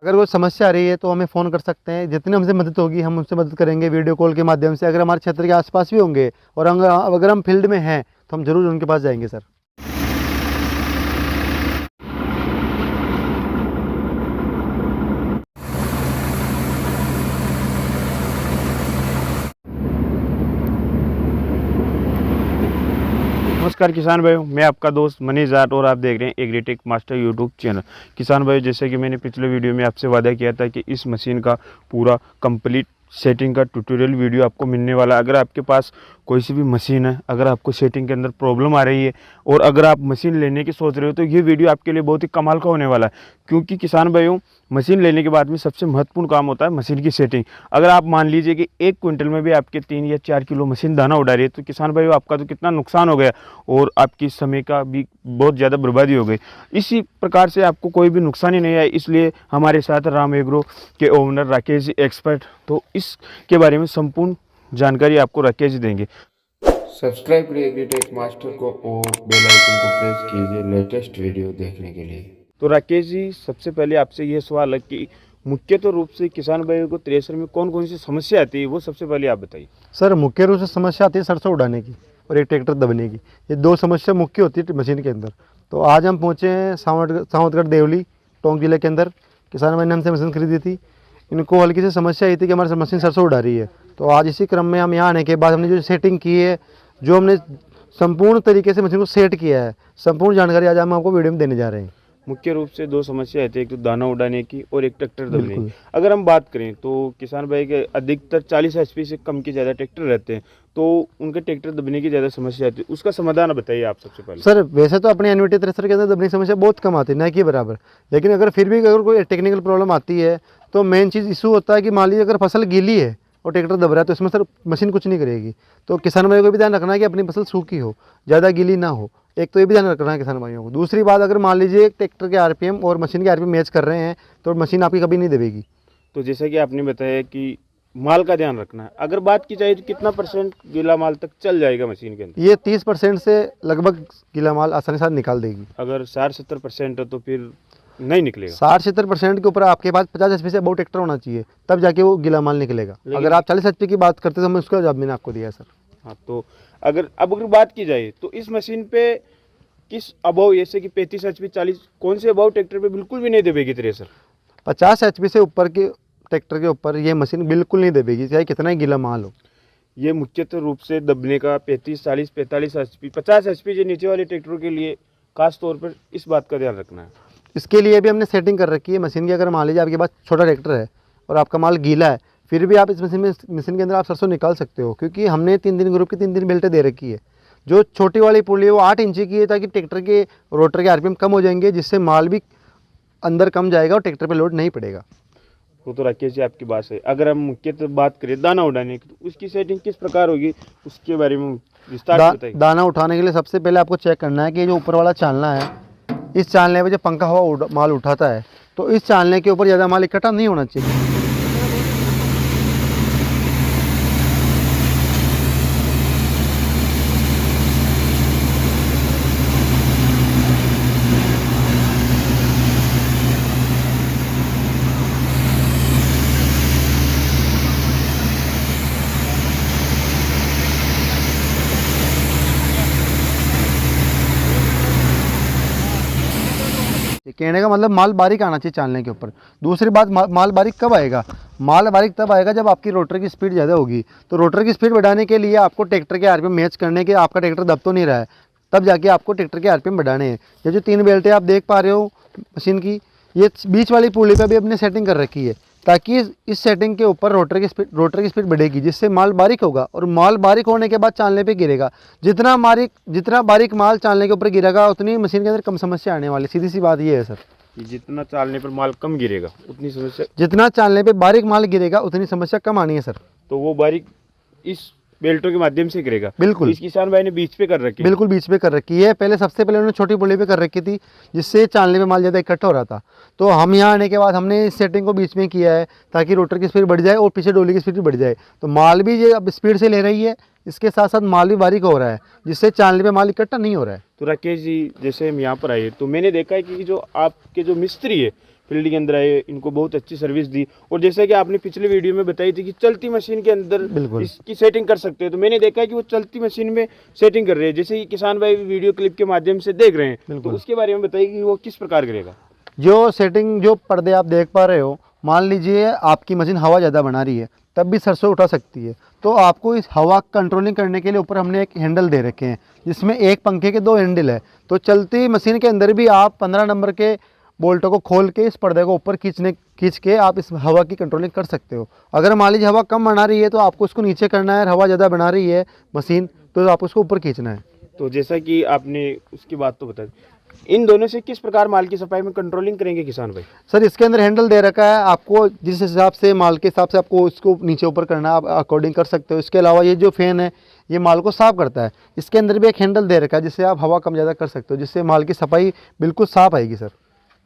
अगर कोई समस्या आ रही है तो हमें फ़ोन कर सकते हैं, जितनी हमसे मदद होगी हम उनसे मदद करेंगे वीडियो कॉल के माध्यम से। अगर हमारे क्षेत्र के आसपास भी होंगे और अगर हम फील्ड में हैं तो हम ज़रूर उनके पास जाएंगे सर। नमस्कार किसान भाइयों, मैं आपका दोस्त मनीष जाट और आप देख रहे हैं एग्रीटेक मास्टर यूट्यूब चैनल। किसान भाइयों, जैसे कि मैंने पिछले वीडियो में आपसे वादा किया था कि इस मशीन का पूरा कंप्लीट सेटिंग का ट्यूटोरियल वीडियो आपको मिलने वाला है। अगर आपके पास कोई सी भी मशीन है, अगर आपको सेटिंग के अंदर प्रॉब्लम आ रही है और अगर आप मशीन लेने की सोच रहे हो तो ये वीडियो आपके लिए बहुत ही कमाल का होने वाला है। क्योंकि किसान भाइयों, मशीन लेने के बाद में सबसे महत्वपूर्ण काम होता है मशीन की सेटिंग। अगर आप मान लीजिए कि 1 क्विंटल में भी आपके 3 या 4 किलो मशीन दाना उड़ा रही है तो किसान भाइयों आपका तो कितना नुकसान हो गया और आपकी समय का भी बहुत ज़्यादा बर्बादी हो गई। इसी प्रकार से आपको कोई भी नुकसान ही नहीं आया, इसलिए हमारे साथ राम एग्रो के ओनर राकेश जी एक्सपर्ट, तो इसके बारे में संपूर्ण जानकारी आपको राकेश जी देंगे। सब्सक्राइब करिए एग्रीटेक मास्टर को और बेल आइकन को प्रेस कीजिए लेटेस्ट वीडियो देखने के लिए। तो राकेश जी, सबसे पहले आपसे ये सवाल है कि मुख्य तो रूप से किसान भाइयों को थ्रेसर में कौन कौन सी समस्या आती है, वो सबसे पहले आप बताइए। सर मुख्य रूप से समस्या आती है सरसों उड़ाने की और एक ट्रैक्टर दबने की। ये 2 समस्या मुख्य होती है मशीन के अंदर। तो आज हम पहुँचे हैं सावंतगढ़ देवली टोंक जिले के अंदर। किसान भाई ने हमसे मशीन खरीदी थी। इनको हल्की सी समस्या आई थी कि हमारी मशीन सरसों उड़ा रही है। तो आज इसी क्रम में हम यहाँ आने के बाद हमने जो सेटिंग की है, जो हमने संपूर्ण तरीके से मशीन को सेट किया है, संपूर्ण जानकारी आज हम आपको वीडियो में देने जा रहे हैं। मुख्य रूप से 2 समस्या आती है, एक तो दाना उड़ाने की और एक ट्रैक्टर दबने की। अगर हम बात करें तो किसान भाई के अधिकतर 40 HP से कम के ज़्यादा ट्रैक्टर रहते हैं, तो उनके ट्रैक्टर दबने की ज़्यादा समस्या आती है। उसका समाधान बताइए आप सबसे पहले। सर वैसे तो अपने एनवीटी थ्रेसर के अंदर दबने की समस्या बहुत कम आती है, ना कि बराबर। लेकिन अगर फिर भी अगर कोई टेक्निकल प्रॉब्लम आती है तो मेन चीज़ इशू होता है कि मान लीजिए अगर फसल गीली है और ट्रैक्टर दब रहा है तो इसमें सर मशीन कुछ नहीं करेगी। तो किसान भाइयों को भी ध्यान रखना है कि अपनी फसल सूखी हो, ज़्यादा गीली ना हो। एक तो ये भी ध्यान रखना है किसान भाइयों को। दूसरी बात, अगर मान लीजिए ट्रैक्टर के आरपीएम और मशीन के आरपीएम मैच कर रहे हैं तो मशीन आपकी कभी नहीं दबेगी। तो जैसे कि आपने बताया कि माल का ध्यान रखना है, अगर बात की जाए तो कितना % गीला माल तक चल जाएगा मशीन के अंदर? ये 30% से लगभग गीला माल आसानी से निकाल देगी। अगर 60-70% है तो फिर नहीं निकलेगा। 60-70% के ऊपर आपके पास 50 HP से बहुत ट्रैक्टर होना चाहिए, तब जाके वो गीला माल निकलेगा। अगर आप 40 HP की बात करते तो मैं उसका जवाब मैंने आपको दिया सर। हाँ, तो अगर बात की जाए तो इस मशीन पे किस अभाव, जैसे कि 35 HP 40, कौन से अभाव ट्रैक्टर पे बिल्कुल भी नहीं दबेगी थ्रेसर? 50 HP से ऊपर के ट्रैक्टर के ऊपर ये मशीन बिल्कुल नहीं दबेगी, चाहे कितना ही गीला माल हो। ये मुख्यतः रूप से दबने का 35, 40, 45 HP, 50 HP जो नीचे वाले ट्रैक्टरों के लिए खास तौर पर इस बात का ध्यान रखना है। इसके लिए भी हमने सेटिंग कर रखी है मशीन की। अगर मान लीजिए आपके पास छोटा ट्रैक्टर है और आपका माल गीला है, फिर भी आप इस मशीन के अंदर आप सरसों निकाल सकते हो, क्योंकि हमने 3 ग्रुप की 3 बेल्टें दे रखी है। जो छोटी वाली पुली है वो 8 इंची की है, ताकि ट्रैक्टर के रोटर के आरपीएम कम हो जाएंगे, जिससे माल भी अंदर कम जाएगा और ट्रैक्टर पे लोड नहीं पड़ेगा। वो तो राकेश जी आपकी बात है। अगर हम मुख्यतः बात करें दाना उड़ाने की, तो उसकी सेटिंग किस प्रकार होगी, उसके बारे में विस्तार से बताइए। दाना उठाने के लिए सबसे पहले आपको चेक करना है कि जो ऊपर वाला चालना है, इस चालने पे जो पंखा हवा माल उठाता है, तो इस चालने के ऊपर ज़्यादा माल इकट्ठा नहीं होना चाहिए। कहने का मतलब माल बारीक आना चाहिए चालने के ऊपर। दूसरी बात, माल बारीक कब आएगा? माल बारीक तब आएगा जब आपकी रोटर की स्पीड ज़्यादा होगी। तो रोटर की स्पीड बढ़ाने के लिए आपको ट्रैक्टर के आरपीएम मैच करने के, आपका ट्रैक्टर दब तो नहीं रहा है, तब जाके आपको ट्रैक्टर के आरपीएम बढ़ाने हैं। ये जो 3 बेल्टें आप देख पा रहे हो मशीन की, ये बीच वाली पुली पर भी अपने सेटिंग कर रखी है, ताकि इस सेटिंग के ऊपर रोटर की स्पीड बढ़ेगी, जिससे माल बारीक होगा और माल बारीक होने के बाद चालने पे गिरेगा। जितना बारीक माल चालने के ऊपर गिरेगा उतनी मशीन के अंदर कम समस्या आने वाली। सीधी सी बात ये है सर। जितना चालने पर माल कम गिरेगा उतनी समस्या, जितना चालने पे बारीक माल गिरेगा उतनी समस्या कम आनी है सर। तो वो बारीक इस बेल्टों के माध्यम से गिरेगा। बिल्कुल। इस किसान भाई ने बीच पे कर रखी है। बिल्कुल बीच पे कर रखी है। सबसे पहले उन्होंने छोटी पुली पे कर रखी थी, जिससे चालने पे माल ज़्यादा इकट्ठा हो रहा था। तो हम यहाँ आने के बाद हमने इस सेटिंग को बीच में किया है, ताकि रोटर की स्पीड बढ़ जाए और पीछे डोली की स्पीड भी बढ़ जाए। तो माल भी ये अब स्पीड से ले रही है, इसके साथ साथ माल भी बारीक हो रहा है, जिससे चालने पे माल इकट्ठा नहीं हो रहा है। तो राकेश जी, जैसे हम यहाँ पर आए तो मैंने देखा है कि जो आपके जो मिस्त्री है फील्ड के अंदर आए, इनको बहुत अच्छी सर्विस दी। और जैसा कि आपने पिछले वीडियो में बताई थी कि चलती मशीन के अंदर बिल्कुल। इसकी सेटिंग कर सकते हैं, तो मैंने देखा है कि वो चलती मशीन में सेटिंग कर रहे हैं। जैसे कि किसान भाई वीडियो क्लिप के माध्यम से देख रहे हैं, तो बिल्कुल। उसके बारे में बताइए कि वो किस प्रकार करेगा। जो सेटिंग, जो पर्दे आप देख पा रहे हो, मान लीजिए आपकी मशीन हवा ज़्यादा बना रही है, तब भी सरसों उठा सकती है। तो आपको इस हवा कंट्रोलिंग करने के लिए ऊपर हमने एक हैंडल दे रखे हैं, जिसमें एक पंखे के 2 हैंडल है। तो चलती मशीन के अंदर भी आप 15 नंबर के बोल्टों को खोल के इस पर्दे को ऊपर खींच के आप इस हवा की कंट्रोलिंग कर सकते हो। अगर मान लीजिए हवा कम बना रही है तो आपको उसको नीचे करना है, और हवा ज़्यादा बना रही है मशीन तो आपको उसको ऊपर खींचना है। तो जैसा कि आपने उसकी बात तो बता दी, इन दोनों से किस प्रकार माल की सफाई में कंट्रोलिंग करेंगे किसान भाई? सर इसके अंदर हैंडल दे रखा है, आपको जिस हिसाब से माल के हिसाब से आपको इसको नीचे ऊपर करना है, आप अकॉर्डिंग कर सकते हो। इसके अलावा ये जो फैन है ये माल को साफ़ करता है, इसके अंदर भी एक हैंडल दे रखा है जिससे आप हवा कम ज़्यादा कर सकते हो, जिससे माल की सफाई बिल्कुल साफ़ आएगी सर।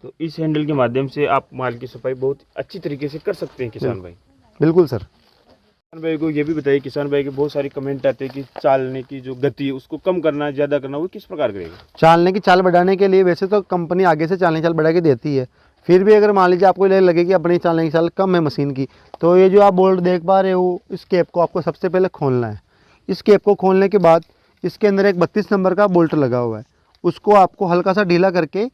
तो इस हैंडल के माध्यम से आप माल की सफाई बहुत अच्छी तरीके से कर सकते हैं किसान भाई। बिल्कुल सर। किसान भाई को ये भी बताइए, किसान भाई के बहुत सारे कमेंट आते हैं कि चालने की जो गति है उसको कम करना, ज़्यादा करना, वो किस प्रकार करेगा? चालने की चाल बढ़ाने के लिए वैसे तो कंपनी आगे से चालने की चाल बढ़ा के देती है, फिर भी अगर मान लीजिए आपको लगे कि अपनी चालने की चाल कम है मशीन की, तो ये जो आप बोल्ट देख पा रहे हो, इस कैप को आपको सबसे पहले खोलना है। इस कैप को खोलने के बाद इसके अंदर एक 32 नंबर का बोल्ट लगा हुआ है, उसको आपको हल्का सा ढीला करके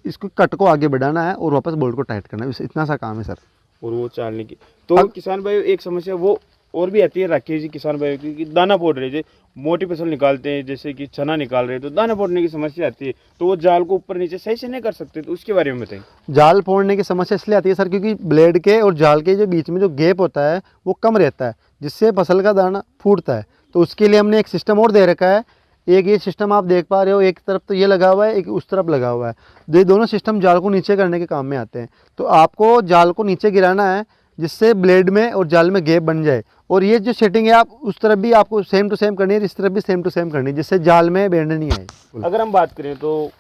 इसको कट को आगे बढ़ाना है और वापस बोल्ट को टाइट करना है, बस इतना सा काम है सर। और वो चालने की तो किसान भाई एक समस्या वो और भी आती है राकेश जी किसान भाई की, कि दाना पोड़ रहे, मोटी फसल निकालते हैं जैसे कि चना निकाल रहे हैं, तो दाना पोड़ने की समस्या आती है, तो वो जाल को ऊपर नीचे सही से नहीं कर सकते, तो उसके बारे में बताइए। जाल फोड़ने की समस्या इसलिए आती है सर क्योंकि ब्लेड के और जाल के जो बीच में जो गैप होता है वो कम रहता है, जिससे फसल का दाना फूटता है। तो उसके लिए हमने एक सिस्टम और दे रखा है। एक ये सिस्टम आप देख पा रहे हो, एक तरफ तो ये लगा हुआ है, एक उस तरफ लगा हुआ है। ये दोनों सिस्टम जाल को नीचे करने के काम में आते हैं। तो आपको जाल को नीचे गिराना है जिससे ब्लेड में और जाल में गैप बन जाए, और ये जो सेटिंग है आप उस तरफ भी आपको सेम टू सेम करनी है, इस तरफ भी सेम टू सेम करनी है, जिससे जाल में बेंड नहीं आए। अगर हम बात करें तो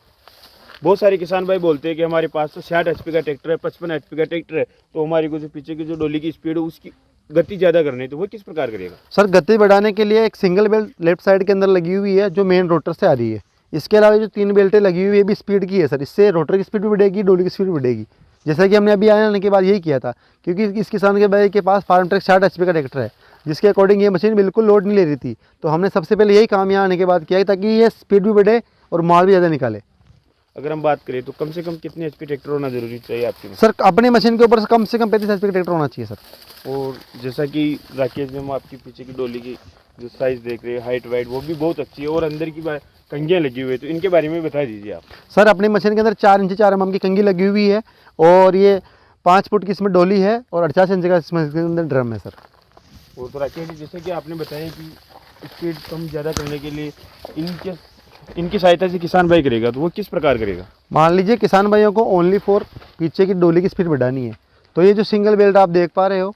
बहुत सारे किसान भाई बोलते हैं कि हमारे पास तो 60 HP का ट्रैक्टर है, 55 HP का ट्रैक्टर है, तो हमारी को जो पीछे की जो डोली की स्पीड है उसकी गति ज़्यादा करनी है, तो वो किस प्रकार करेगा? सर गति बढ़ाने के लिए एक सिंगल बेल्ट लेफ्ट साइड के अंदर लगी हुई है जो मेन रोटर से आ रही है। इसके अलावा जो 3 बेल्टें लगी हुई है भी स्पीड की है सर, इससे रोटर की स्पीड भी बढ़ेगी, डोली की स्पीड बढ़ेगी। जैसा कि हमने अभी आने के बाद यही किया था, क्योंकि इस किसान के भाई के पास फार्म ट्रैक 60 HP का ट्रैक्टर है, जिसके अकॉर्डिंग ये मशीन बिल्कुल लोड नहीं ले रही थी। तो हमने सबसे पहले यही काम यहाँ आने के बाद किया ताकि ये स्पीड भी बढ़े और माल भी ज़्यादा निकाले। अगर हम बात करें तो कम से कम कितने HP ट्रैक्टर होना जरूरी चाहिए आपकी? सर अपनी मशीन के ऊपर से कम 35 HP का ट्रैक्टर होना चाहिए सर। और जैसा कि राकेश में हम आपकी पीछे की डोली की जो साइज़ देख रहे हैं, हाइट वाइट वो भी बहुत अच्छी है, और अंदर की कंघियाँ लगी हुई है, तो इनके बारे में बता दीजिए आप। सर अपनी मशीन के अंदर 4 इंच 4 mm की कंघी लगी हुई है, और ये 5 फुट की इसमें डोली है, और 48 इंच का इसमें इसके अंदर ड्रम है सर। वो तो राकेश जी जैसे कि आपने बताया कि स्पीड कम ज़्यादा करने के लिए इनकी सहायता से किसान भाई करेगा, तो वो किस प्रकार करेगा? मान लीजिए किसान भाइयों को ओनली फॉर पीछे की डोली की स्पीड बढ़ानी है, तो ये जो सिंगल बेल्ट आप देख पा रहे हो,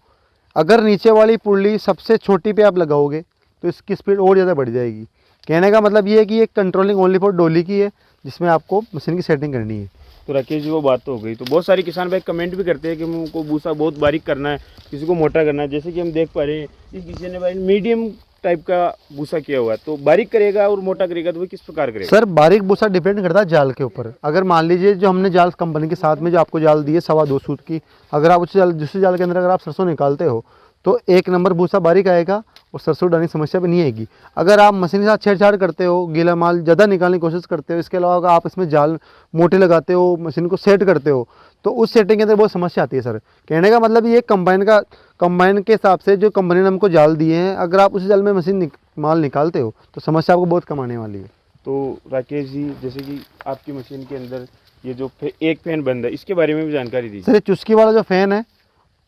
अगर नीचे वाली पुल्ली सबसे छोटी पे आप लगाओगे तो इसकी स्पीड और ज़्यादा बढ़ जाएगी। कहने का मतलब ये है कि ये कंट्रोलिंग ओनली फॉर डोली की है, जिसमें आपको मशीन की सेटिंग करनी है। तो राकेश जी वो बात तो हो गई। तो बहुत सारे किसान भाई कमेंट भी करते हैं कि उनको भूसा बहुत बारीक करना है, किसी को मोटा करना है। जैसे कि हम देख पा रहे हैं इस किसी ने भाई मीडियम टाइप का भूसा किया हुआ है, तो बारीक करेगा और मोटा करेगा तो वो किस प्रकार करेगा? सर बारीक भूसा डिपेंड करता है जाल के ऊपर। अगर मान लीजिए जो हमने जाल कंपनी के साथ में जो आपको जाल दी है 2.25 सूत की, अगर आप उस जाल दूसरे जाल के अंदर अगर आप सरसों निकालते हो तो 1 नंबर भूसा बारीक आएगा और सरसों डालने की समस्या भी नहीं आएगी। अगर आप मशीन के साथ छेड़छाड़ करते हो, गीला माल ज़्यादा निकालने की कोशिश करते हो, इसके अलावा अगर आप इसमें जाल मोटे लगाते हो, मशीन को सेट करते हो, तो उस सेटिंग के अंदर बहुत समस्या आती है सर। कहने का मतलब ये कंबाइन के हिसाब से जो कंपनी ने हमको जाल दिए हैं, अगर आप उस जाल में माल निकालते हो तो समस्या आपको बहुत कम आने वाली है। तो राकेश जी जैसे कि आपकी मशीन के अंदर ये जो एक फैन बंद है, इसके बारे में भी जानकारी दीजिए। सर ये चुस्की वाला जो फैन है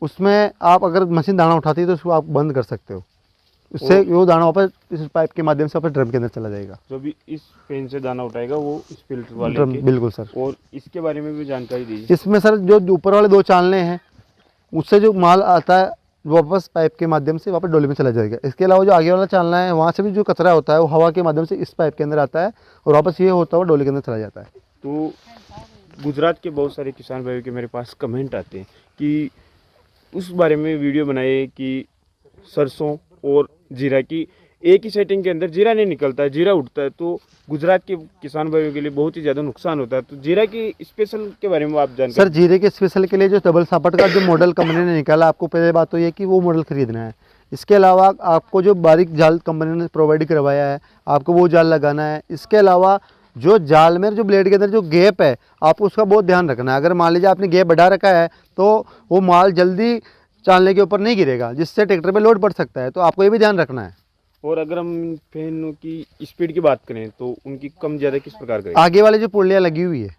उसमें आप अगर मशीन दाना उठाती है तो उसको आप बंद कर सकते हो, इससे वो दाना वापस इस पाइप के माध्यम से वापस ड्रम के अंदर चला जाएगा। जो भी इस फैन से दाना उठाएगा वो इस फिल्टर वाले ड्रम, बिल्कुल सर। और इसके बारे में भी जानकारी दीजिए। इसमें सर जो ऊपर वाले 2 चालने हैं उससे जो माल आता है वापस पाइप के माध्यम से वापस डोली में चला जाएगा। इसके अलावा जो आगे वाला चालना है वहाँ से भी जो कचरा होता है वो हवा के माध्यम से इस पाइप के अंदर आता है और वापस ये होता हुआ डोली के अंदर चला जाता है। तो गुजरात के बहुत सारे किसान भाइयों के मेरे पास कमेंट आते हैं कि उस बारे में वीडियो बनाए कि सरसों और जीरा की एक ही सेटिंग के अंदर जीरा नहीं निकलता है, जीरा उठता है, तो गुजरात के किसान भाइयों के लिए बहुत ही ज़्यादा नुकसान होता है। तो जीरा की स्पेशल के बारे में आप सर जानकारी। जीरे के स्पेशल के लिए जो डबल सापट का जो मॉडल कंपनी ने निकाला, आपको पहले बात तो ये कि वो मॉडल खरीदना है। इसके अलावा आपको जो बारीक जाल कंपनी ने प्रोवाइड करवाया है, आपको वो जाल लगाना है। इसके अलावा जो जाल में जो ब्लेड के अंदर जो गैप है, आपको उसका बहुत ध्यान रखना है। अगर मान लीजिए आपने गैप बढ़ा रखा है तो वो माल जल्दी चालने के ऊपर नहीं गिरेगा, जिससे ट्रैक्टर पे लोड पड़ सकता है। तो आपको ये भी ध्यान रखना है। और अगर हम फैन की स्पीड की बात करें तो उनकी कम ज़्यादा किस प्रकार करें? आगे वाली जो पुर्लियाँ लगी हुई है,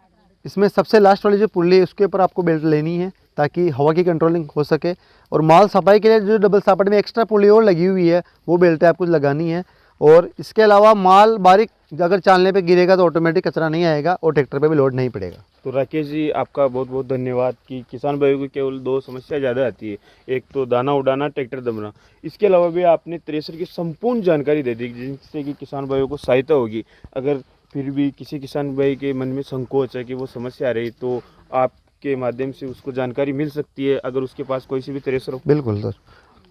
इसमें सबसे लास्ट वाली जो पुर्ली है उसके ऊपर आपको बेल्ट लेनी है, ताकि हवा की कंट्रोलिंग हो सके। और माल सफाई के लिए जो डबल सापट में एक्स्ट्रा पुर्ली और लगी हुई है, वो बेल्ट आपको लगानी है। और इसके अलावा माल बारीक अगर चालने पे गिरेगा तो ऑटोमेटिक कचरा नहीं आएगा और ट्रैक्टर पे भी लोड नहीं पड़ेगा। तो राकेश जी, आपका बहुत बहुत धन्यवाद कि किसान भाइयों को केवल दो समस्या ज़्यादा आती है, एक तो दाना उड़ाना, ट्रैक्टर दबना। इसके अलावा भी आपने थ्रेसर की संपूर्ण जानकारी दे दी, जिससे कि किसान भाइयों को सहायता होगी। अगर फिर भी किसी किसान भाई के मन में संकोच है कि वो समस्या आ रही, तो आपके माध्यम से उसको जानकारी मिल सकती है, अगर उसके पास कोई सी भी थ्रेसर हो। बिल्कुल सर,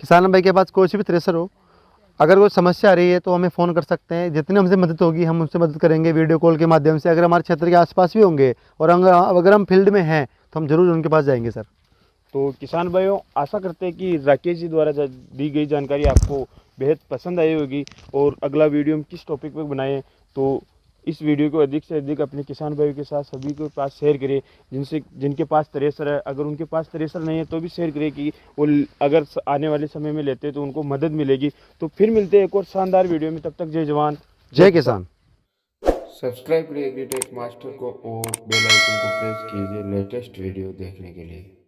किसान भाई के पास कोई सी भी थ्रेसर हो, अगर कोई समस्या आ रही है तो हमें फ़ोन कर सकते हैं। जितनी हमसे मदद होगी हम उनसे मदद करेंगे वीडियो कॉल के माध्यम से। अगर हमारे क्षेत्र के आसपास भी होंगे और अगर हम फील्ड में हैं तो हम ज़रूर उनके पास जाएंगे सर। तो किसान भाइयों, आशा करते हैं कि राकेश जी द्वारा दी गई जानकारी आपको बेहद पसंद आई होगी। और अगला वीडियो हम किस टॉपिक पर बनाएं, तो इस वीडियो को अधिक से अधिक अपने किसान भाइयों के साथ सभी के पास शेयर करें, जिनके पास थ्रेसर है। अगर उनके पास थ्रेसर नहीं है तो भी शेयर करें कि वो अगर आने वाले समय में लेते हैं तो उनको मदद मिलेगी। तो फिर मिलते हैं एक और शानदार वीडियो में, तब तक जय जवान जय किसान। सब्सक्राइब करिए एग्रीटेक मास्टर को और बेल आइकन को प्रेस कीजिए लेटेस्ट वीडियो देखने के लिए।